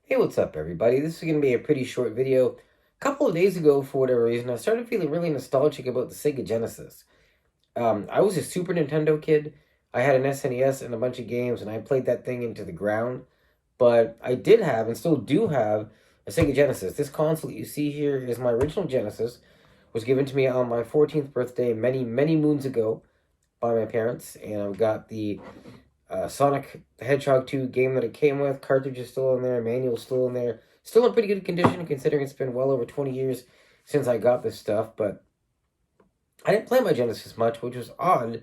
Hey, what's up, everybody? This is going to be a pretty short video. A couple of days ago, for whatever reason, I started feeling really nostalgic about the Sega Genesis. I was a Super Nintendo kid. I had an SNES and a bunch of games, and I played that thing into the ground. But I did have, and still do have, a Sega Genesis. This console that you see here is my original Genesis. Was given to me on my 14th birthday many, many moons ago by my parents, and I've got the Sonic the Hedgehog 2 game that it came with. Cartridge is still in there. Manual still in there. Still in pretty good condition considering it's been well over 20 years since I got this stuff. But I didn't play my Genesis much, which was odd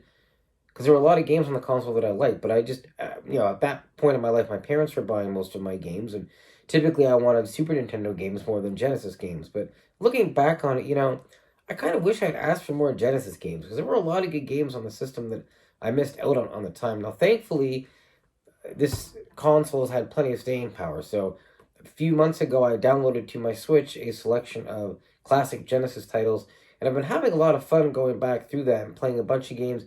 because there were a lot of games on the console that I liked. But I just, at that point in my life, my parents were buying most of my games. And typically I wanted Super Nintendo games more than Genesis games. But looking back on it, I kind of wish I'd asked for more Genesis games because there were a lot of good games on the system that I missed out on the time. Now, thankfully, this console has had plenty of staying power. So, a few months ago, I downloaded to my Switch a selection of classic Genesis titles, and I've been having a lot of fun going back through that and playing a bunch of games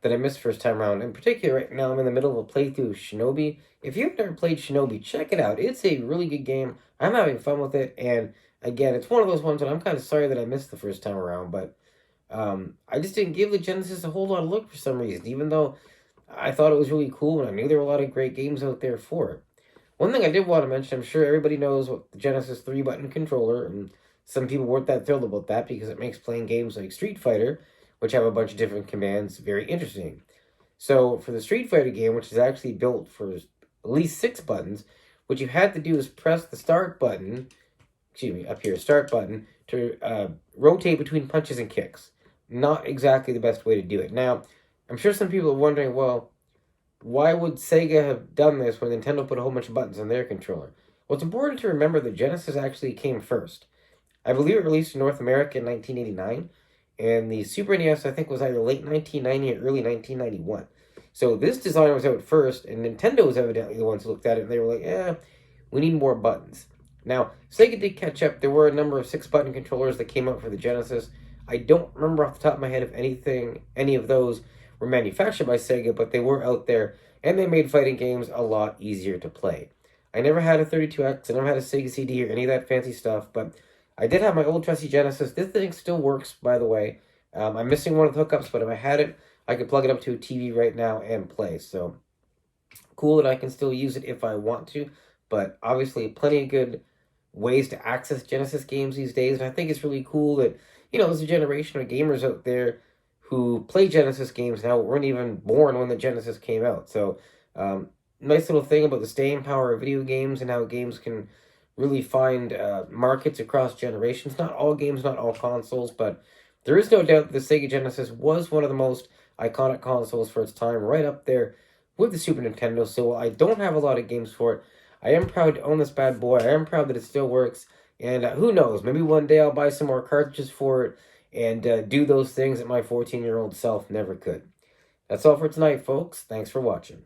that I missed first time around. In particular, right now, I'm in the middle of a playthrough of Shinobi. If you've never played Shinobi, check it out. It's a really good game. I'm having fun with it, and again, it's one of those ones that I'm kind of sorry that I missed the first time around, but I just didn't give the Genesis a whole lot of look for some reason, even though I thought it was really cool and I knew there were a lot of great games out there for it. One thing I did want to mention, I'm sure everybody knows what the Genesis 3-button controller, and some people weren't that thrilled about that because it makes playing games like Street Fighter, which have a bunch of different commands, very interesting. So for the Street Fighter game, which is actually built for at least 6 buttons, what you had to do is press the start button, up here, start button, to rotate between punches and kicks. Not exactly the best way to do it. Now, I'm sure some people are wondering, well, why would Sega have done this when Nintendo put a whole bunch of buttons on their controller? Well, it's important to remember that Genesis actually came first. I believe it released in North America in 1989, and the Super NES, I think, was either late 1990 or early 1991. So this design was out first, and Nintendo was evidently the ones who looked at it, and they were like, we need more buttons. Now, Sega did catch up. There were a number of 6-button controllers that came out for the Genesis. I don't remember off the top of my head if any of those were manufactured by Sega, but they were out there, and they made fighting games a lot easier to play. I never had a 32X, I never had a Sega CD or any of that fancy stuff, but I did have my old trusty Genesis. This thing still works, by the way. I'm missing one of the hookups, but if I had it, I could plug it up to a TV right now and play. So, cool that I can still use it if I want to, but obviously plenty of good ways to access Genesis games these days, and I think it's really cool that, there's a generation of gamers out there who play Genesis games now weren't even born when the Genesis came out. So, nice little thing about the staying power of video games and how games can really find markets across generations. Not all games, not all consoles, but there is no doubt that the Sega Genesis was one of the most iconic consoles for its time, right up there with the Super Nintendo. So while I don't have a lot of games for it, I am proud to own this bad boy. I am proud that it still works. And who knows, maybe one day I'll buy some more cartridges for it and do those things that my 14-year-old self never could. That's all for tonight, folks. Thanks for watching.